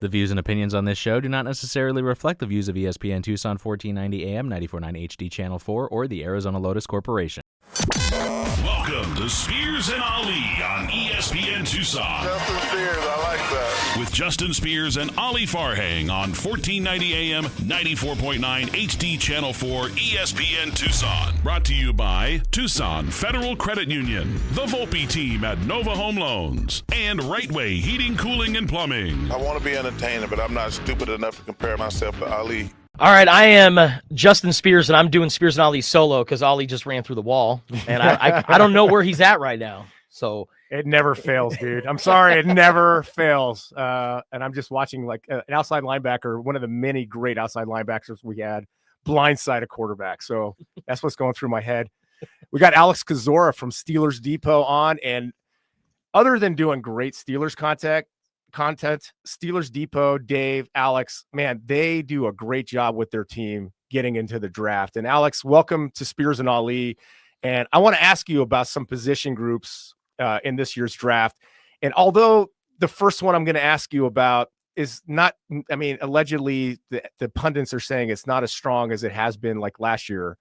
The views and opinions on this show do not necessarily reflect the views of ESPN Tucson 1490 AM, 94.9 HD Channel 4, or the Arizona Lotus Corporation. Welcome to Spears and Ali on ESPN Tucson. Justin Spears, I like that. With Justin Spears and Ali Farhang on 1490 AM, 94.9 HD Channel 4, ESPN Tucson. Brought to you by Tucson Federal Credit Union, the Volpe team at Nova Home Loans, and Rightway Heating, Cooling, and Plumbing. I want to be entertaining, but I'm not stupid enough to compare myself to Ali. All right, I am Justin Spears, and I'm doing Spears and Ali solo because Ali just ran through the wall, and I don't know where he's at right now. So it never fails, dude. I'm sorry, it never fails. And I'm just watching like an outside linebacker, one of the many great outside linebackers we had, blindside a quarterback. So that's what's going through my head. We got Alex Kozora from Steelers Depot on, and other than doing great Steelers content, Steelers Depot, Dave, Alex, man, they do a great job with their team getting into the draft. And Alex, welcome to Spears and Ali. And I want to ask you about some position groups in this year's draft. And although the first one I'm going to ask you about is not, I mean, allegedly the pundits are saying it's not as strong as it has been like last year,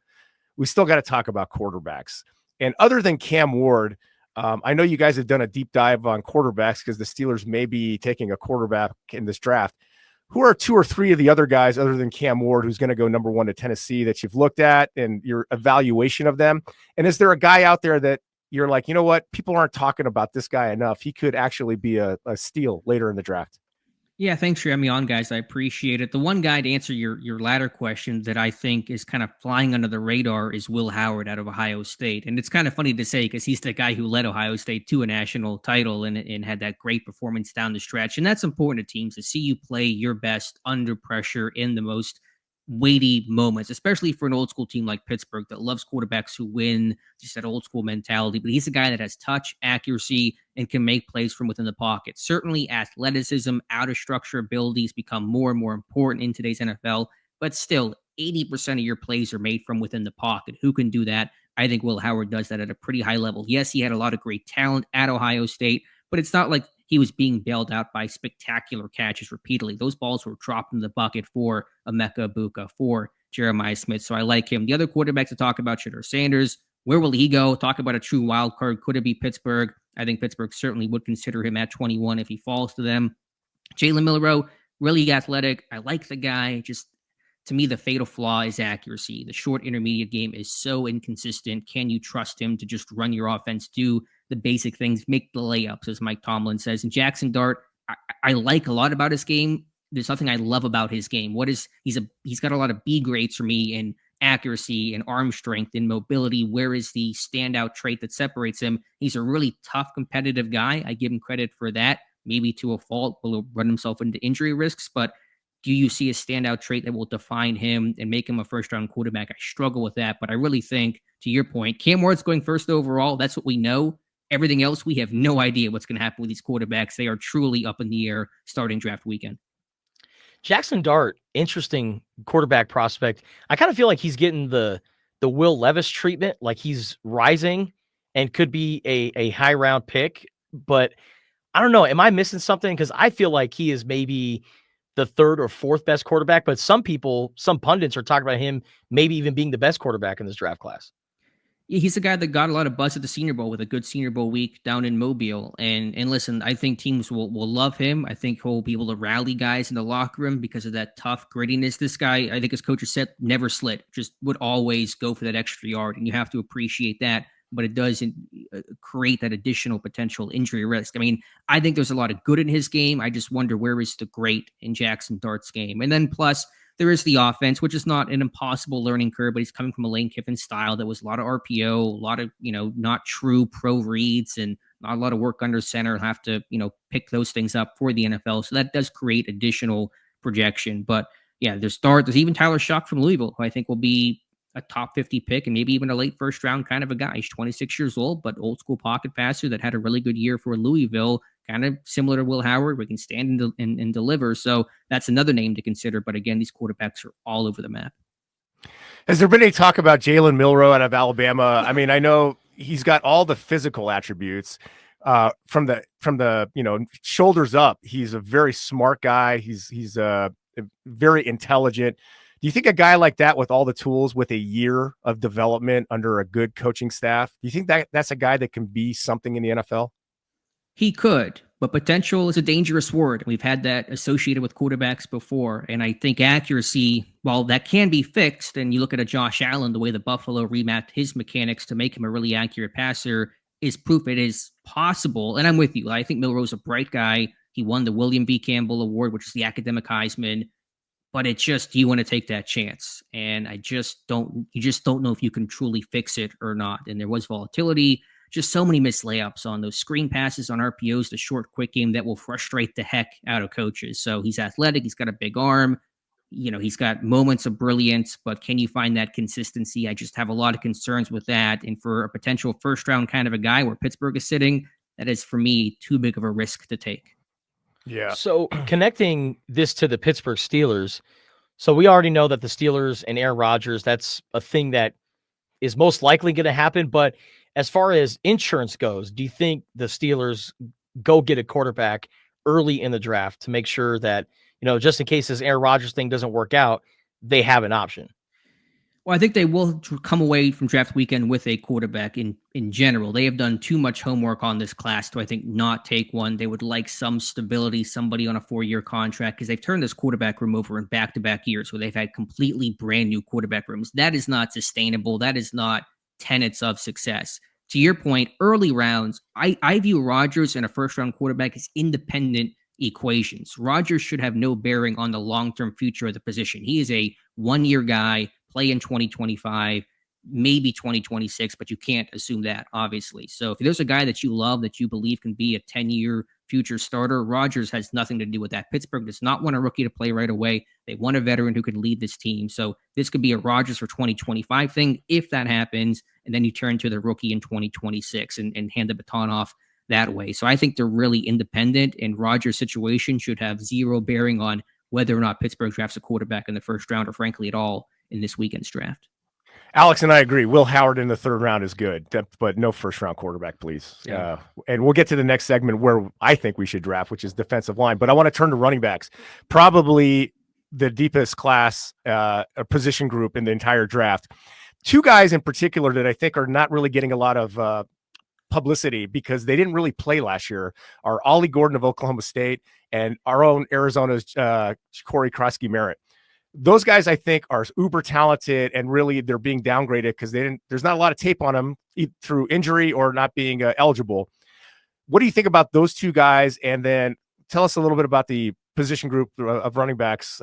we still got to talk about quarterbacks. And other than Cam Ward, I know you guys have done a deep dive on quarterbacks because the Steelers may be taking a quarterback in this draft. Who are two or three of the other guys other than Cam Ward who's going to go number one to Tennessee that you've looked at and your evaluation of them? And is there a guy out there that you're like, you know what, people aren't talking about this guy enough? He could actually be a steal later in the draft. Yeah, thanks for having me on, guys. I appreciate it. The one guy to answer your latter question that I think is kind of flying under the radar is Will Howard out of Ohio State. And it's kind of funny to say because he's the guy who led Ohio State to a national title and had that great performance down the stretch. And that's important to teams to see you play your best under pressure in the most weighty moments, especially for an old school team like Pittsburgh that loves quarterbacks who win, just that old school mentality. But he's a guy that has touch, accuracy, and can make plays from within the pocket. Certainly athleticism, out of structure abilities become more and more important in today's NFL, but still 80% of your plays are made from within the pocket. Who can do that? I think Will Howard does that at a pretty high level. Yes, he had a lot of great talent at Ohio State, but it's not like he was being bailed out by spectacular catches repeatedly. Those balls were dropped in the bucket for Emeka Egbuka, for Jeremiah Smith. So I like him. The other quarterbacks to talk about, Shedeur Sanders. Where will he go? Talk about a true wild card. Could it be Pittsburgh? I think Pittsburgh certainly would consider him at 21 if he falls to them. Jalen Milroe, really athletic. I like the guy. Just to me, the fatal flaw is accuracy. The short intermediate game is so inconsistent. Can you trust him to just run your offense, do the basic things, make the layups, as Mike Tomlin says? And Jackson Dart, I like a lot about his game. There's nothing I love about his game. He's got a lot of B grades for me in accuracy and arm strength and mobility. Where is the standout trait that separates him? He's a really tough, competitive guy. I give him credit for that. Maybe to a fault, will run himself into injury risks, but do you see a standout trait that will define him and make him a first-round quarterback? I struggle with that, but I really think, to your point, Cam Ward's going first overall. That's what we know. Everything else, we have no idea what's going to happen with these quarterbacks. They are truly up in the air starting draft weekend. Jackson Dart, interesting quarterback prospect. I kind of feel like he's getting the Will Levis treatment, like he's rising and could be a high-round pick, but I don't know. Am I missing something? Because I feel like he is maybe the third or fourth best quarterback, but some pundits are talking about him maybe even being the best quarterback in this draft class. He's a guy that got a lot of buzz at the Senior Bowl with a good Senior Bowl week down in Mobile. And listen, I think teams will love him. I think he'll be able to rally guys in the locker room because of that tough grittiness. This guy, I think his coach has said, never slid, just would always go for that extra yard. And you have to appreciate that, but it does create that additional potential injury risk. I mean, I think there's a lot of good in his game. I just wonder where is the great in Jackson Dart's game. And then plus, there is the offense, which is not an impossible learning curve, but he's coming from a Lane Kiffin style that was a lot of RPO, a lot of, not true pro reads and not a lot of work under center. He'll have to, pick those things up for the NFL. So that does create additional projection. But yeah, there's even Tyler Shough from Louisville, who I think will be a top 50 pick and maybe even a late first round kind of a guy. He's 26 years old, but old school pocket passer that had a really good year for Louisville, kind of similar to Will Howard. We can stand and deliver. So that's another name to consider. But again, these quarterbacks are all over the map. Has there been any talk about Jalen Milroe out of Alabama? I mean, I know he's got all the physical attributes. from the shoulders up, he's a very smart guy. He's very intelligent. Do you think a guy like that, with all the tools, with a year of development under a good coaching staff, do you think that that's a guy that can be something in the NFL? He could, but potential is a dangerous word. We've had that associated with quarterbacks before. And I think accuracy, while that can be fixed, and you look at a Josh Allen, the way the Buffalo remapped his mechanics to make him a really accurate passer, is proof it is possible. And I'm with you. I think Milroe's a bright guy. He won the William B. Campbell Award, which is the academic Heisman. But it's just, do you want to take that chance? And you just don't know if you can truly fix it or not. And there was volatility, just so many missed layups on those screen passes on RPOs, the short, quick game that will frustrate the heck out of coaches. So he's athletic. He's got a big arm. He's got moments of brilliance, but can you find that consistency? I just have a lot of concerns with that. And for a potential first round kind of a guy where Pittsburgh is sitting, that is for me too big of a risk to take. Yeah. So connecting this to the Pittsburgh Steelers, so we already know that the Steelers and Aaron Rodgers, that's a thing that is most likely going to happen. But as far as insurance goes, do you think the Steelers go get a quarterback early in the draft to make sure that, just in case this Aaron Rodgers thing doesn't work out, they have an option? Well, I think they will come away from draft weekend with a quarterback in general. They have done too much homework on this class to, I think, not take one. They would like some stability, somebody on a 4-year contract, because they've turned this quarterback room over in back-to-back years where they've had completely brand new quarterback rooms. That is not sustainable. That is not tenets of success. To your point, early rounds, I view Rodgers and a first-round quarterback as independent equations. Rodgers should have no bearing on the long-term future of the position. He is a one-year guy, play in 2025, maybe 2026, but you can't assume that, obviously. So if there's a guy that you love, that you believe can be a 10-year future starter, Rodgers has nothing to do with that. Pittsburgh does not want a rookie to play right away. They want a veteran who can lead this team. So this could be a Rodgers for 2025 thing if that happens, and then you turn to the rookie in 2026 and hand the baton off that way. So I think they're really independent, and Rodgers' situation should have zero bearing on whether or not Pittsburgh drafts a quarterback in the first round, or frankly at all in this weekend's draft. Alex and I agree. Will Howard in the third round is good, but no first round quarterback, please. Yeah. And we'll get to the next segment where I think we should draft, which is defensive line. But I want to turn to running backs. Probably the deepest class, a position group in the entire draft. Two guys in particular that I think are not really getting a lot of publicity because they didn't really play last year are Ollie Gordon of Oklahoma State and our own Arizona's Corey Krosky-Merritt. Those guys, I think, are uber talented, and really they're being downgraded because there's not a lot of tape on them through injury or not being eligible. What do you think about those two guys? And then tell us a little bit about the position group of running backs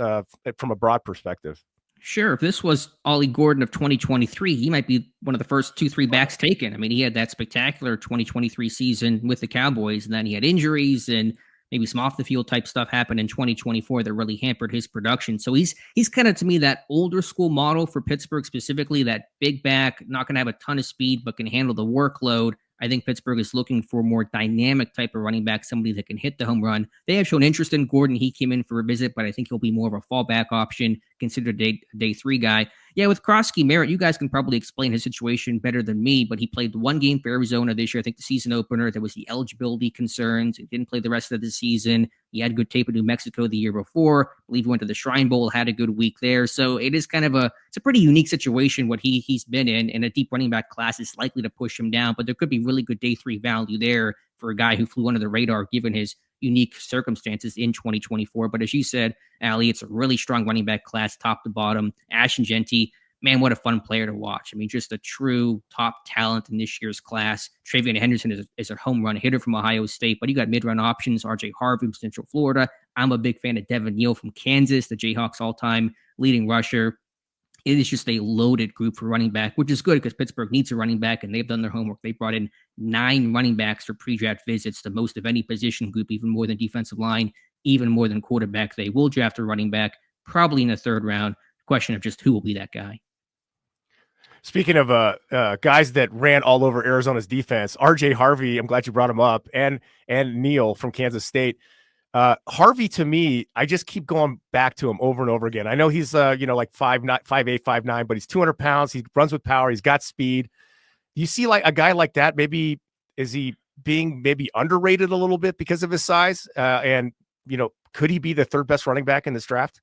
from a broad perspective. Sure. If this was Ollie Gordon of 2023, he might be one of the first 2-3 backs taken. I mean, he had that spectacular 2023 season with the Cowboys, and then he had injuries and maybe some off the field type stuff happened in 2024 that really hampered his production. So he's kind of, to me, that older school model for Pittsburgh, specifically that big back, not going to have a ton of speed, but can handle the workload. I think Pittsburgh is looking for a more dynamic type of running back, somebody that can hit the home run. They have shown interest in Gordon. He came in for a visit, but I think he'll be more of a fallback option, considered a day 3 guy. Yeah, with Krosky-Merritt, you guys can probably explain his situation better than me, but he played one game for Arizona this year, I think the season opener. There was the eligibility concerns. He didn't play the rest of the season. He had good tape at New Mexico the year before. I believe he went to the Shrine Bowl, had a good week there. So it is kind of it's a pretty unique situation what he's been in, and a deep running back class is likely to push him down, but there could be really good day 3 value there for a guy who flew under the radar given his unique circumstances in 2024. But as you said, Allie, it's a really strong running back class, top to bottom. Ashton Genty, man, what a fun player to watch. I mean, just a true top talent in this year's class. Travion Henderson is a home run hitter from Ohio State, but you got mid-run options. RJ Harvey from Central Florida. I'm a big fan of Devin Neal from Kansas, the Jayhawks all-time leading rusher. It is just a loaded group for running back, which is good because Pittsburgh needs a running back, and they've done their homework. They brought in 9 running backs for pre-draft visits, the most of any position group, even more than defensive line, even more than quarterback. They will draft a running back, probably in the 3rd round. Question of just who will be that guy. Speaking of guys that ran all over Arizona's defense, RJ Harvey, I'm glad you brought him up, and Neal from Kansas State. Harvey, to me, I just keep going back to him over and over again. I know he's like 5'8", 5'9", but he's 200 pounds. He runs with power. He's got speed. You see like a guy like that, maybe is he being maybe underrated a little bit because of his size? And, could he be the third best running back in this draft?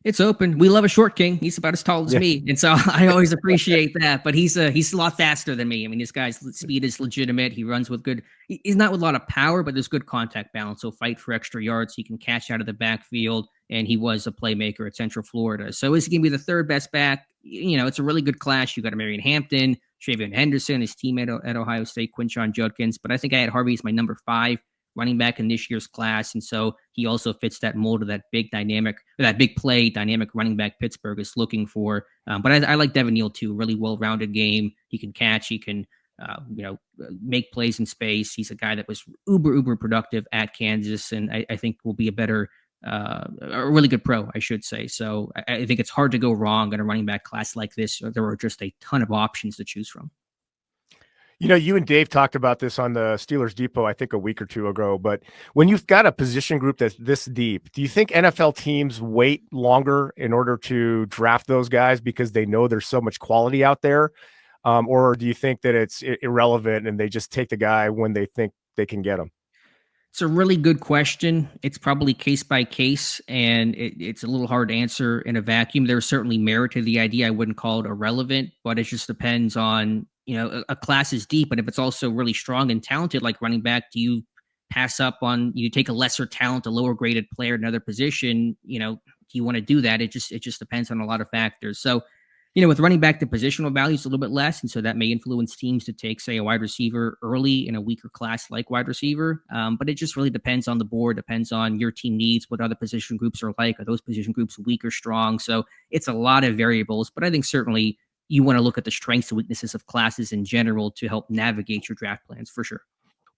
It's open. We love a short king. He's about as tall as me. And so I always appreciate that. But he's a lot faster than me. I mean, this guy's speed is legitimate. He runs with good, he's not with a lot of power, but there's good contact balance. So fight for extra yards. He can catch out of the backfield. And he was a playmaker at Central Florida. So is he going to be the third best back? It's a really good class. You got a Marion Hampton, Travion Henderson, his teammate at Ohio State, Quinshon Judkins. But I think I had Harvey as my number 5 running back in this year's class. And so he also fits that mold of that big play dynamic running back Pittsburgh is looking for. But I like Devin Neal too. Really well-rounded game. He can catch. He can, make plays in space. He's a guy that was uber productive at Kansas. And I think will be a really good pro, I should say. So I think it's hard to go wrong in a running back class like this. There are just a ton of options to choose from. You and Dave talked about this on the Steelers Depot, I think a week or two ago, but when you've got a position group that's this deep, do you think NFL teams wait longer in order to draft those guys because they know there's so much quality out there? Or do you think that it's irrelevant and they just take the guy when they think they can get him? It's a really good question. It's probably case by case, and it's a little hard to answer in a vacuum. There's certainly merit to the idea. I wouldn't call it irrelevant, but it just depends on, a class is deep, but if it's also really strong and talented, like running back, do you pass up on, you take a lesser talent, a lower graded player in another position? Do you want to do that? It just depends on a lot of factors. So, with running back, the positional value is a little bit less. And so that may influence teams to take, say, a wide receiver early in a weaker class like wide receiver. But it just really depends on the board, depends on your team needs, what other position groups are like. Are those position groups weak or strong? So it's a lot of variables. But I think certainly you want to look at the strengths and weaknesses of classes in general to help navigate your draft plans for sure.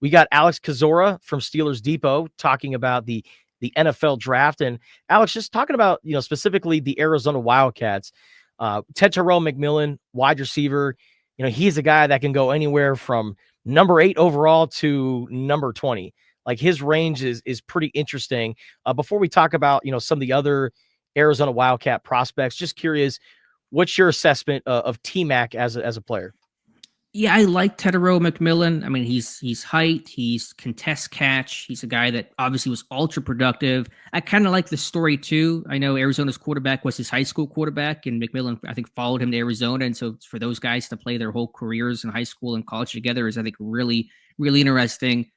We got Alex Kozora from Steelers Depot talking about the NFL draft. And Alex, just talking about, specifically the Arizona Wildcats. Tetairoa McMillan, wide receiver, he's a guy that can go anywhere from number 8 overall to number 20. Like his range is pretty interesting. Before we talk about, some of the other Arizona Wildcat prospects, just curious, what's your assessment of T-Mac as a player? Yeah, I like Tetairoa McMillan. I mean, he's height, he's contest catch. He's a guy that obviously was ultra productive. I kind of like the story too. I know Arizona's quarterback was his high school quarterback, and McMillan, I think, followed him to Arizona. And so for those guys to play their whole careers in high school and college together is, I think, really, really interesting.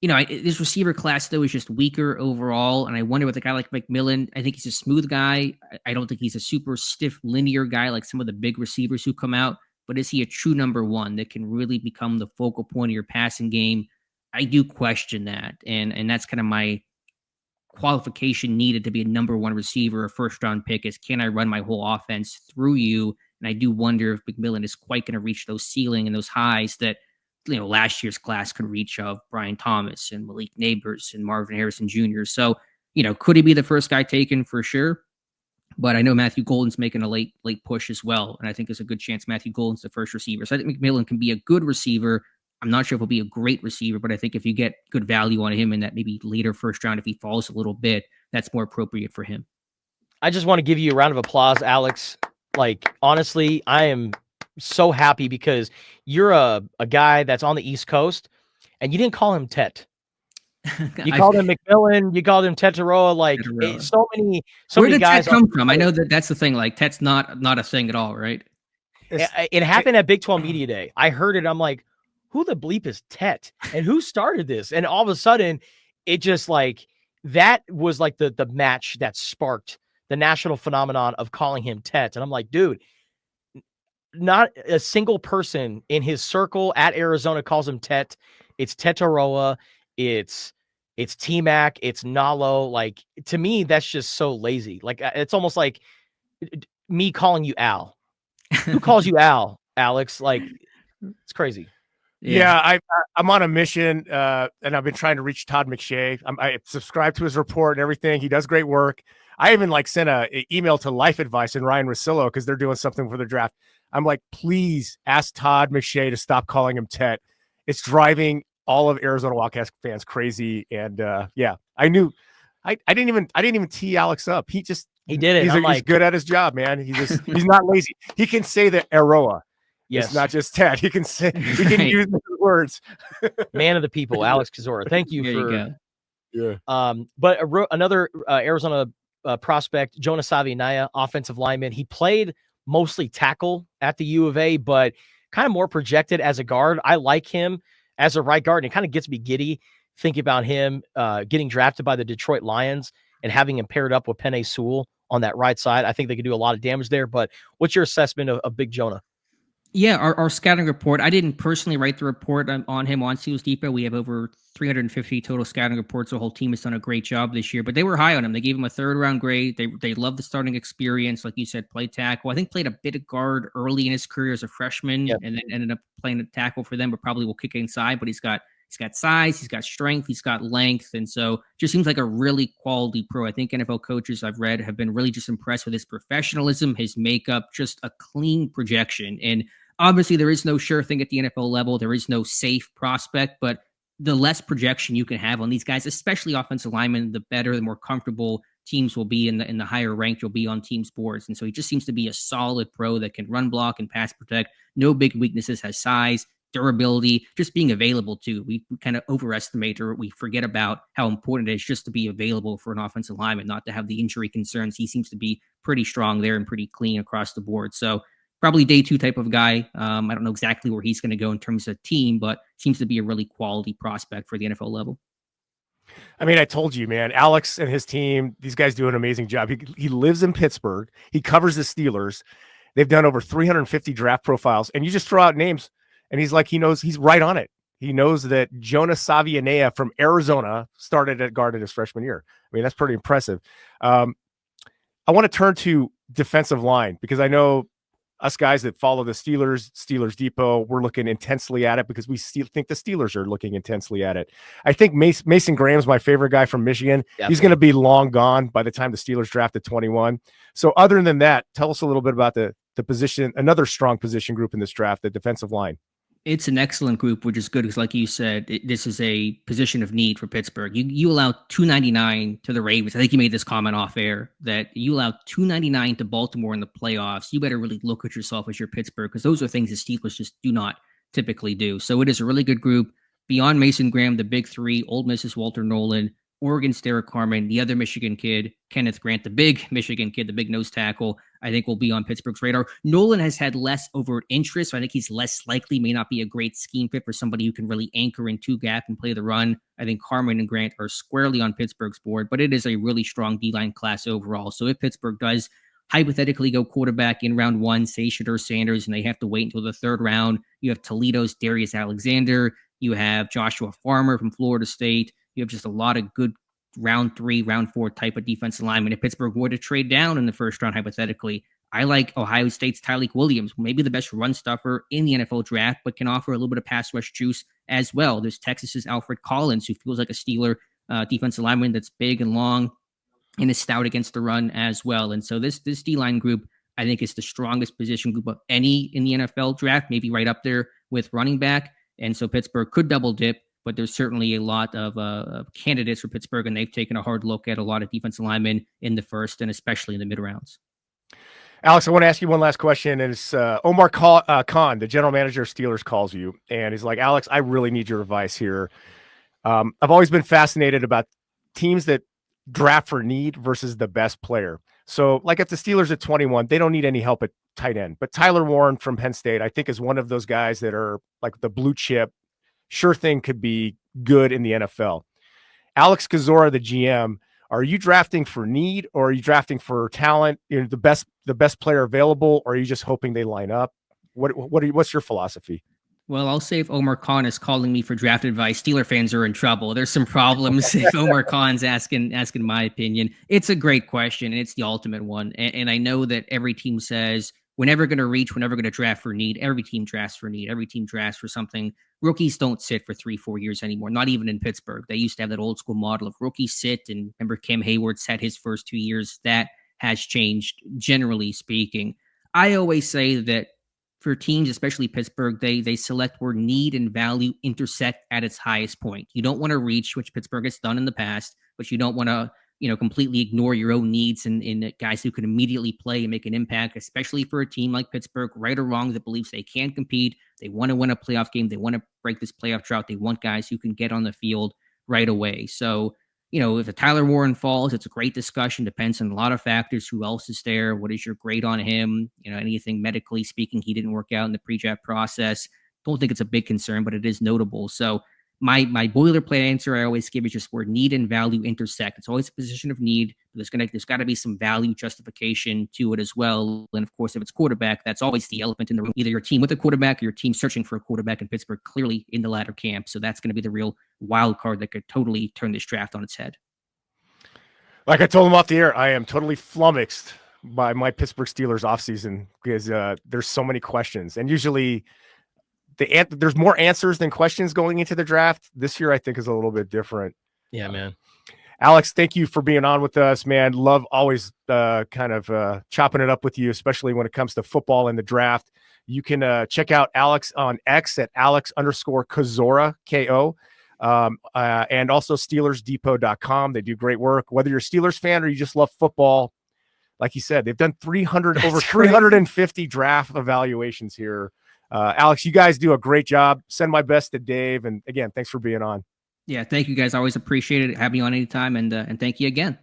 This receiver class, though, is just weaker overall. And I wonder with a guy like McMillan, I think he's a smooth guy. I don't think he's a super stiff, linear guy like some of the big receivers who come out. But is he a true number 1 that can really become the focal point of your passing game? I do question that. And that's kind of my qualification needed to be a number 1 receiver, a first-round pick, is can I run my whole offense through you? And I do wonder if McMillan is quite going to reach those ceiling and those highs that, last year's class could reach of Brian Thomas and Malik Neighbors and Marvin Harrison Jr. So, could he be the first guy taken? For sure. But I know Matthew Golden's making a late push as well. And I think there's a good chance Matthew Golden's the first receiver. So I think McMillan can be a good receiver. I'm not sure if he'll be a great receiver, but I think if you get good value on him in that maybe later first round, if he falls a little bit, that's more appropriate for him. I just want to give you a round of applause, Alex. Like, honestly, I am so happy because you're a guy that's on the East Coast and you didn't call him Tet. You called him McMillan. You called him Tetairoa. Like so many Where did guys Tet come from? I know that's the thing. Like Tet's not a thing at all, right? It happened at Big 12 Media Day. I heard it. I'm like, who the bleep is Tet? And who started this? And all of a sudden, it just like that was like the match that sparked the national phenomenon of calling him Tet. And I'm like, dude, not a single person in his circle at Arizona calls him Tet. It's Tetairoa. It's T-Mac, it's Nalo. Like, to me, that's just so lazy. Like, it's almost like me calling you Al. Who calls you Al, Alex? Like, it's crazy. Yeah, I'm on a mission, and I've been trying to reach Todd McShay. I subscribe to his report and everything. He does great work. I even sent an email to Life Advice and Ryan Russillo because they're doing something for the draft. I'm like, please ask Todd McShay to stop calling him Tet. It's driving all of Arizona Wildcats fans crazy. And I knew I didn't even tee Alex up. He did it. He's good at his job, man. He's not lazy. He can say the Aroa. Yes. It's not just Ted. He can say, he can Right. use the words. Man of the people, Alex Kozora. Thank you There for you go. Yeah. But another Arizona prospect, Jonah Savinaya, offensive lineman. He played mostly tackle at the U of A, but kind of more projected as a guard. I like him as a right guard, and it kind of gets me giddy thinking about him getting drafted by the Detroit Lions and having him paired up with Penei Sewell on that right side. I think they could do a lot of damage there. But what's your assessment of Big Jonah? Yeah, our scouting report. I didn't personally write the report on him on Seals Depot. We have over 350 total scouting reports. The whole team has done a great job this year, but they were high on him. They gave him a 3rd-round grade. They love the starting experience. Like you said, played tackle. I think played a bit of guard early in his career as a freshman, Yep. and then ended up playing a tackle for them, but probably will kick inside. But he's got size, he's got strength, he's got length, and so just seems like a really quality pro. I think NFL coaches I've read have been really just impressed with his professionalism, his makeup, just a clean projection. And obviously, there is no sure thing at the NFL level. There is no safe prospect, but the less projection you can have on these guys, especially offensive linemen, the better, the more comfortable teams will be in the higher ranked you'll be on teams' boards. And so he just seems to be a solid pro that can run block and pass protect. No big weaknesses, has size, durability, just being available too. We kind of overestimate or we forget about how important it is just to be available for an offensive lineman, not to have the injury concerns. He seems to be pretty strong there and pretty clean across the board. So probably day 2 type of guy. I don't know exactly where he's going to go in terms of team, but seems to be a really quality prospect for the NFL level. I mean, I told you, man, Alex and his team, these guys do an amazing job. He lives in Pittsburgh. He covers the Steelers. They've done over 350 draft profiles, and you just throw out names, and he's like, he knows, he's right on it. He knows that Jonah Savinaya from Arizona started at guard in his freshman year. I mean, that's pretty impressive. I want to turn to defensive line because I know us guys that follow the Steelers Depot, we're looking intensely at it because we still think the Steelers are looking intensely at it. I think Mason Graham's my favorite guy from Michigan. Definitely. He's going to be long gone by the time the Steelers draft at 21. So other than that, tell us a little bit about the position, another strong position group in this draft, the defensive line. It's an excellent group, which is good because, like you said, this is a position of need for Pittsburgh. You allow 299 to the Ravens. I think you made this comment off air that you allow 299 to Baltimore in the playoffs. You better really look at yourself as your Pittsburgh because those are things the Steelers just do not typically do. So it is a really good group. Beyond Mason Graham, the big 3, Ole Miss's Walter Nolan, Oregon's Derek Carmen, the other Michigan kid, Kenneth Grant, the big Michigan kid, the big nose tackle, I think will be on Pittsburgh's radar. Nolan has had less overt interest, so I think he's less likely, may not be a great scheme fit for somebody who can really anchor in 2-gap and play the run. I think Carmen and Grant are squarely on Pittsburgh's board, but it is a really strong D-line class overall. So if Pittsburgh does hypothetically go quarterback in round 1, say Shedeur Sanders, and they have to wait until the 3rd round, you have Toledo's Darius Alexander, you have Joshua Farmer from Florida State, you have just a lot of good round 3, round 4 type of defensive lineman. If Pittsburgh were to trade down in the 1st round, hypothetically, I like Ohio State's Tyleik Williams, maybe the best run stuffer in the NFL draft, but can offer a little bit of pass rush juice as well. There's Texas's Alfred Collins, who feels like a Steeler defensive lineman that's big and long and is stout against the run as well. And so this D-line group, I think, is the strongest position group of any in the NFL draft, maybe right up there with running back. And so Pittsburgh could double dip, but there's certainly a lot of candidates for Pittsburgh, and they've taken a hard look at a lot of defensive linemen in the 1st and especially in the mid rounds. Alex, I want to ask you one last question. And it's Omar Khan, the general manager of Steelers, calls you, and he's like, Alex, I really need your advice here. I've always been fascinated about teams that draft for need versus the best player. So like if the Steelers at 21, they don't need any help at tight end, but Tyler Warren from Penn State, I think is one of those guys that are like the blue chip, sure thing could be good in the NFL. Alex Kozora, the GM, are you drafting for need or are you drafting for talent? You're the best player available, or are you just hoping they line up? What's your philosophy? Well, I'll say if Omar Khan is calling me for draft advice, Steeler fans are in trouble. There's some problems if Omar Khan's asking my opinion. It's a great question, and it's the ultimate one. And I know that every team says, we're never going to reach, we're never going to draft for need. Every team drafts for need. Every team drafts for something. Rookies don't sit for 3-4 years anymore, not even in Pittsburgh. They used to have that old school model of rookies sit, and remember Cam Hayward sat his first 2 years. That has changed, generally speaking. I always say that for teams, especially Pittsburgh, they select where need and value intersect at its highest point. You don't want to reach, which Pittsburgh has done in the past, but you don't want to completely ignore your own needs and guys who can immediately play and make an impact, especially for a team like Pittsburgh, right or wrong, that believes they can compete. They want to win a playoff game. They want to break this playoff drought. They want guys who can get on the field right away. So, if a Tyler Warren falls, it's a great discussion. Depends on a lot of factors. Who else is there? What is your grade on him? Anything medically speaking, he didn't work out in the pre-draft process. Don't think it's a big concern, but it is notable. So my boilerplate answer I always give is just where need and value intersect. It's always a position of need, but there's got to be some value justification to it as well. And of course, if it's quarterback, that's always the elephant in the room. Either your team with a quarterback or your team searching for a quarterback, in Pittsburgh clearly in the latter camp. So that's going to be the real wild card that could totally turn this draft on its head. Like I told him off the air, I am totally flummoxed by my Pittsburgh Steelers offseason because there's so many questions. And usually there's more answers than questions going into the draft. This year, I think, is a little bit different. Yeah, man. Alex, thank you for being on with us, man. Love always chopping it up with you, especially when it comes to football and the draft. You can check out Alex on X at Alex_Kozora, K-O. And also SteelersDepot.com. They do great work. Whether you're a Steelers fan or you just love football, like you said, they've done 350 draft evaluations here. Alex, you guys do a great job. Send my best to Dave. And again, thanks for being on. Yeah, thank you guys. I always appreciate it. Have me on anytime. And thank you again.